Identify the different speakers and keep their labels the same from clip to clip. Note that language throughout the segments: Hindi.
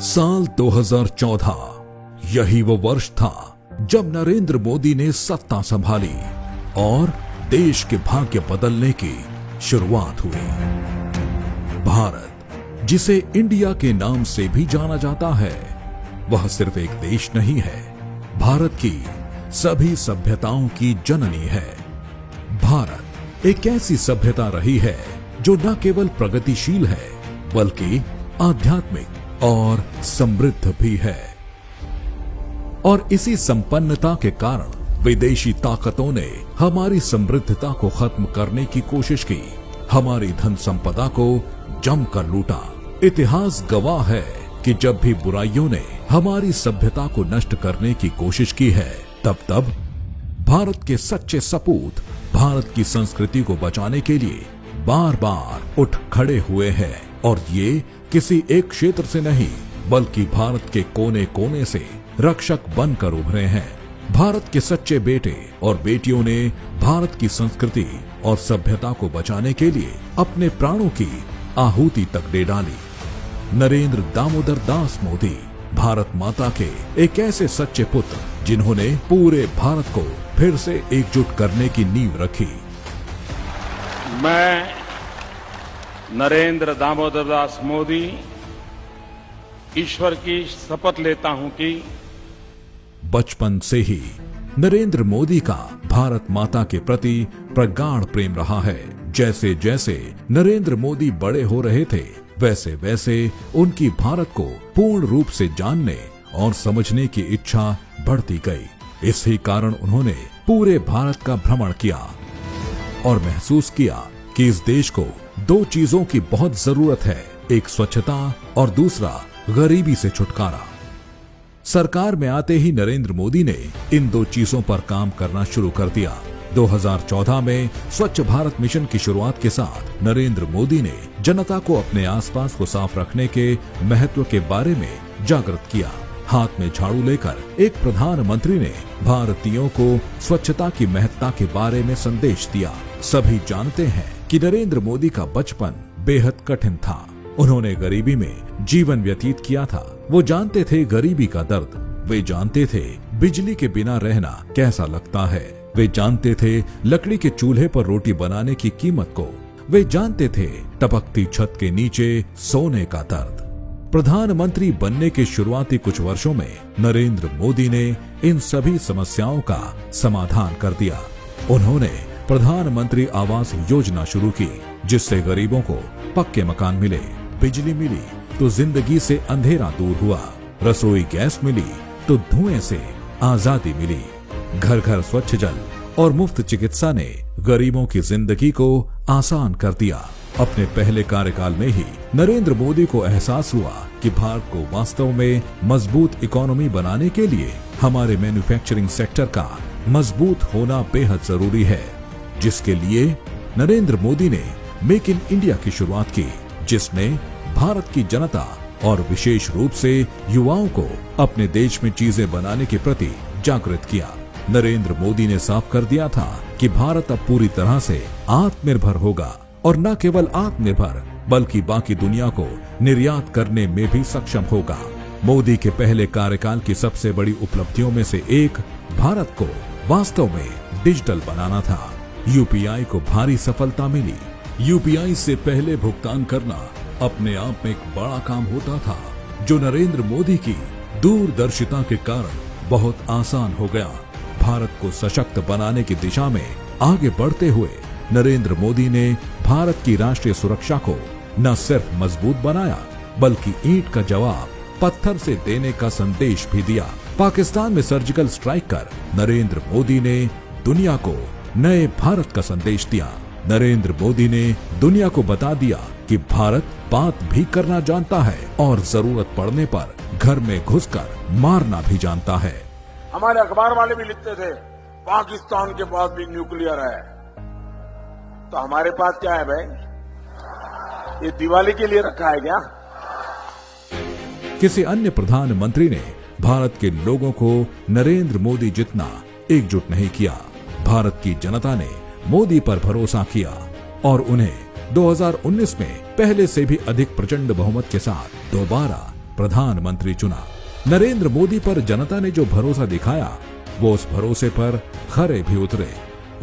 Speaker 1: साल 2014 यही वो वर्ष था जब नरेंद्र मोदी ने सत्ता संभाली और देश के भाग्य बदलने की शुरुआत हुई। भारत, जिसे इंडिया के नाम से भी जाना जाता है, वह सिर्फ एक देश नहीं है, भारत की सभी सभ्यताओं की जननी है। भारत एक ऐसी सभ्यता रही है जो न केवल प्रगतिशील है बल्कि आध्यात्मिक और समृद्ध भी है। और इसी संपन्नता के कारण विदेशी ताकतों ने हमारी समृद्धता को खत्म करने की कोशिश की, हमारी धन संपदा को जमकर लूटा। इतिहास गवाह है कि जब भी बुराइयों ने हमारी सभ्यता को नष्ट करने की कोशिश की है, तब भारत के सच्चे सपूत भारत की संस्कृति को बचाने के लिए बार बार उठ खड़े हुए हैं। और ये किसी एक क्षेत्र से नहीं बल्कि भारत के कोने कोने से रक्षक बनकर उभरे हैं। भारत के सच्चे बेटे और बेटियों ने भारत की संस्कृति और सभ्यता को बचाने के लिए अपने प्राणों की आहुति तक दे डाली। नरेंद्र दामोदर दास मोदी भारत माता के एक ऐसे सच्चे पुत्र जिन्होंने पूरे भारत को फिर से एकजुट करने की नींव रखी।
Speaker 2: मैं नरेंद्र दामोदर दास मोदी ईश्वर की शपथ लेता हूं कि
Speaker 1: बचपन से ही नरेंद्र मोदी का भारत माता के प्रति प्रगाढ़ प्रेम रहा है। जैसे जैसे नरेंद्र मोदी बड़े हो रहे थे, वैसे वैसे उनकी भारत को पूर्ण रूप से जानने और समझने की इच्छा बढ़ती गई। इसी कारण उन्होंने पूरे भारत का भ्रमण किया और महसूस किया कि इस देश को दो चीजों की बहुत जरूरत है, एक स्वच्छता और दूसरा गरीबी से छुटकारा। सरकार में आते ही नरेंद्र मोदी ने इन दो चीजों पर काम करना शुरू कर दिया। 2014 में स्वच्छ भारत मिशन की शुरुआत के साथ नरेंद्र मोदी ने जनता को अपने आसपास को साफ रखने के महत्व के बारे में जागृत किया। हाथ में झाड़ू लेकर एक प्रधानमंत्री ने भारतीयों को स्वच्छता की महत्ता के बारे में संदेश दिया। सभी जानते हैं कि नरेंद्र मोदी का बचपन बेहद कठिन था। उन्होंने गरीबी में जीवन व्यतीत किया था। वो जानते थे गरीबी का दर्द, वे जानते थे बिजली के बिना रहना कैसा लगता है, वे जानते थे लकड़ी के चूल्हे पर रोटी बनाने की कीमत को, वे जानते थे टपकती छत के नीचे सोने का दर्द। प्रधानमंत्री बनने के शुरुआती कुछ वर्षों में नरेंद्र मोदी ने इन सभी समस्याओं का समाधान कर दिया। उन्होंने प्रधानमंत्री आवास योजना शुरू की, जिससे गरीबों को पक्के मकान मिले, बिजली मिली तो जिंदगी से अंधेरा दूर हुआ, रसोई गैस मिली तो धुएं से आजादी मिली, घर घर स्वच्छ जल और मुफ्त चिकित्सा ने गरीबों की जिंदगी को आसान कर दिया। अपने पहले कार्यकाल में ही नरेंद्र मोदी को एहसास हुआ कि भारत को वास्तव में मजबूत इकोनॉमी बनाने के लिए हमारे मैन्युफैक्चरिंग सेक्टर का मजबूत होना बेहद जरूरी है, जिसके लिए नरेंद्र मोदी ने मेक इन इंडिया की शुरुआत की, जिसने भारत की जनता और विशेष रूप से युवाओं को अपने देश में चीजें बनाने के प्रति जागृत किया। नरेंद्र मोदी ने साफ कर दिया था कि भारत अब पूरी तरह से आत्मनिर्भर होगा और न केवल आत्मनिर्भर बल्कि बाकी दुनिया को निर्यात करने में भी सक्षम होगा। मोदी के पहले कार्यकाल की सबसे बड़ी उपलब्धियों में से एक भारत को वास्तव में डिजिटल बनाना था। यूपीआई को भारी सफलता मिली। यूपीआई से पहले भुगतान करना अपने आप में एक बड़ा काम होता था, जो नरेंद्र मोदी की दूरदर्शिता के कारण बहुत आसान हो गया। भारत को सशक्त बनाने की दिशा में आगे बढ़ते हुए नरेंद्र मोदी ने भारत की राष्ट्रीय सुरक्षा को न सिर्फ मजबूत बनाया बल्कि ईंट का जवाब पत्थर से देने का संदेश भी दिया। पाकिस्तान में सर्जिकल स्ट्राइक कर नरेंद्र मोदी ने दुनिया को नए भारत का संदेश दिया। नरेंद्र मोदी ने दुनिया को बता दिया कि भारत बात भी करना जानता है और जरूरत पड़ने पर घर में घुसकर मारना भी जानता है।
Speaker 3: हमारे अखबार वाले भी लिखते थे पाकिस्तान के पास भी न्यूक्लियर है, तो हमारे पास क्या है भाई? ये दिवाली के लिए रखा है क्या?
Speaker 1: किसी अन्य प्रधानमंत्री ने भारत के लोगों को नरेंद्र मोदी जितना एकजुट नहीं किया। भारत की जनता ने मोदी पर भरोसा किया और उन्हें 2019 में पहले से भी अधिक प्रचंड बहुमत के साथ दोबारा प्रधानमंत्री चुना। नरेंद्र मोदी पर जनता ने जो भरोसा दिखाया, वो उस भरोसे पर खरे भी उतरे।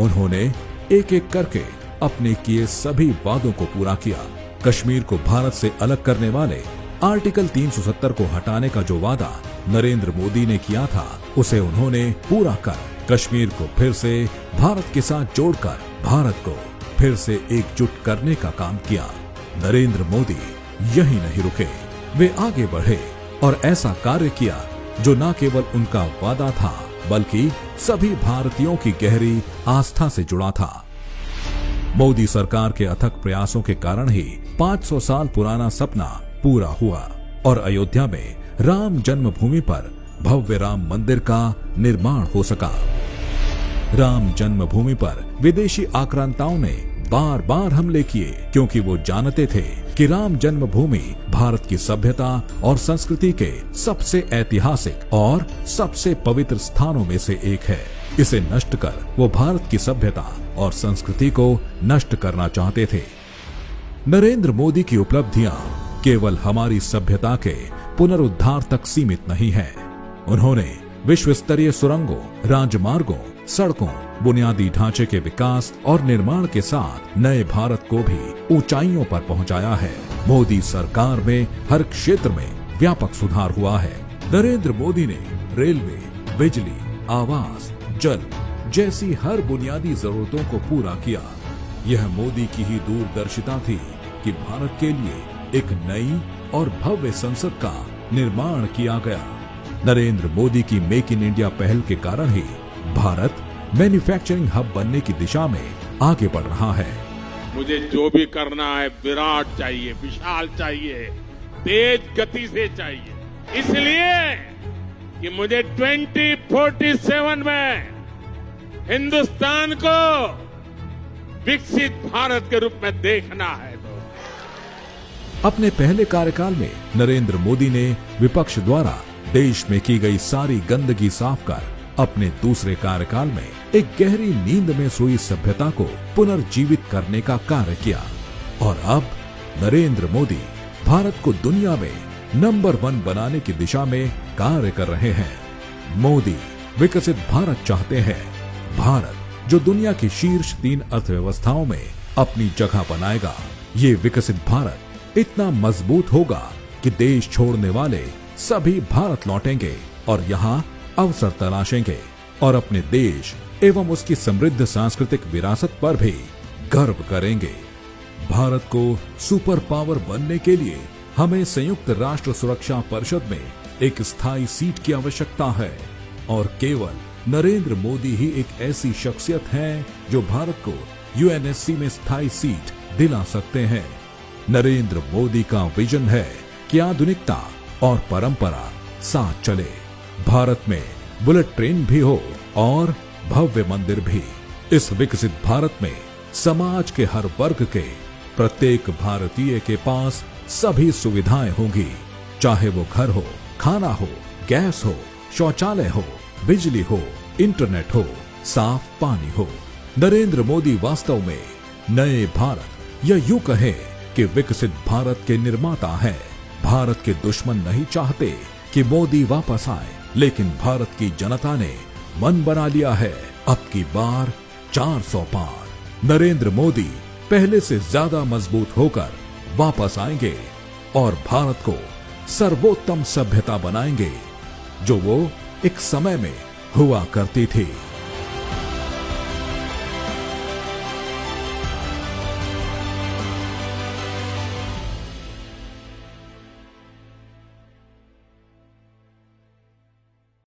Speaker 1: उन्होंने एक एक करके अपने किए सभी वादों को पूरा किया। कश्मीर को भारत से अलग करने वाले आर्टिकल 370 को हटाने का जो वादा नरेंद्र मोदी ने किया था, उसे उन्होंने पूरा कर कश्मीर को फिर से भारत के साथ जोड़कर भारत को फिर से एकजुट करने का काम किया। नरेंद्र मोदी यही नहीं रुके, वे आगे बढ़े और ऐसा कार्य किया जो न केवल उनका वादा था, बल्कि सभी भारतीयों की गहरी आस्था से जुड़ा था। मोदी सरकार के अथक प्रयासों के कारण ही 500 साल पुराना सपना पूरा हुआ और अयोध्या में राम जन्मभूमि पर भव्य राम मंदिर का निर्माण हो सका। राम जन्मभूमि पर विदेशी आक्रांताओं ने बार बार हमले किए, क्योंकि वो जानते थे कि राम जन्मभूमि भारत की सभ्यता और संस्कृति के सबसे ऐतिहासिक और सबसे पवित्र स्थानों में से एक है। इसे नष्ट कर वो भारत की सभ्यता और संस्कृति को नष्ट करना चाहते थे। नरेंद्र मोदी की उपलब्धियां केवल हमारी सभ्यता के पुनरुद्धार तक सीमित नहीं है। उन्होंने विश्व स्तरीय सुरंगों, राजमार्गों, सड़कों, बुनियादी ढांचे के विकास और निर्माण के साथ नए भारत को भी ऊंचाइयों पर पहुंचाया है। मोदी सरकार में हर क्षेत्र में व्यापक सुधार हुआ है। नरेंद्र मोदी ने रेलवे, बिजली, आवास, जल जैसी हर बुनियादी जरूरतों को पूरा किया। यह मोदी की ही दूरदर्शिता थी कि भारत के लिए एक नई और भव्य संसद का निर्माण किया गया। नरेंद्र मोदी की मेक इन इंडिया पहल के कारण ही भारत मैन्युफैक्चरिंग हब बनने की दिशा में आगे बढ़ रहा है।
Speaker 2: मुझे जो भी करना है विराट चाहिए, विशाल चाहिए, तेज गति से चाहिए। इसलिए कि मुझे 2047 में हिंदुस्तान को विकसित भारत के रूप में देखना है।
Speaker 1: अपने पहले कार्यकाल में नरेंद्र मोदी ने विपक्ष द्वारा देश में की गई सारी गंदगी साफ कर अपने दूसरे कार्यकाल में एक गहरी नींद में सोई सभ्यता को पुनर्जीवित करने का कार्य किया। और अब नरेंद्र मोदी भारत को दुनिया में नंबर 1 बनाने की दिशा में कार्य कर रहे हैं। मोदी विकसित भारत चाहते हैं, भारत जो दुनिया की शीर्ष 3 अर्थव्यवस्थाओं में अपनी जगह बनाएगा। ये विकसित भारत इतना मजबूत होगा कि देश छोड़ने वाले सभी भारत लौटेंगे और यहाँ अवसर तलाशेंगे और अपने देश एवं उसकी समृद्ध सांस्कृतिक विरासत पर भी गर्व करेंगे। भारत को सुपर पावर बनने के लिए हमें संयुक्त राष्ट्र सुरक्षा परिषद में एक स्थायी सीट की आवश्यकता है और केवल नरेंद्र मोदी ही एक ऐसी शख्सियत है जो भारत को यूएनएससी में स्थायी सीट दिला सकते हैं। नरेंद्र मोदी का विजन है कि आधुनिकता और परंपरा साथ चले। भारत में बुलेट ट्रेन भी हो और भव्य मंदिर भी। इस विकसित भारत में समाज के हर वर्ग के प्रत्येक भारतीय के पास सभी सुविधाएं होंगी, चाहे वो घर हो, खाना हो, गैस हो, शौचालय हो, बिजली हो, इंटरनेट हो, साफ पानी हो। नरेंद्र मोदी वास्तव में नए भारत या यूं कहे कि विकसित भारत के निर्माता हैं। भारत के दुश्मन नहीं चाहते कि मोदी वापस आए, लेकिन भारत की जनता ने मन बना लिया है अब की बार 400 पार। नरेंद्र मोदी पहले से ज्यादा मजबूत होकर वापस आएंगे और भारत को सर्वोत्तम सभ्यता बनाएंगे जो वो एक समय में हुआ करती थी।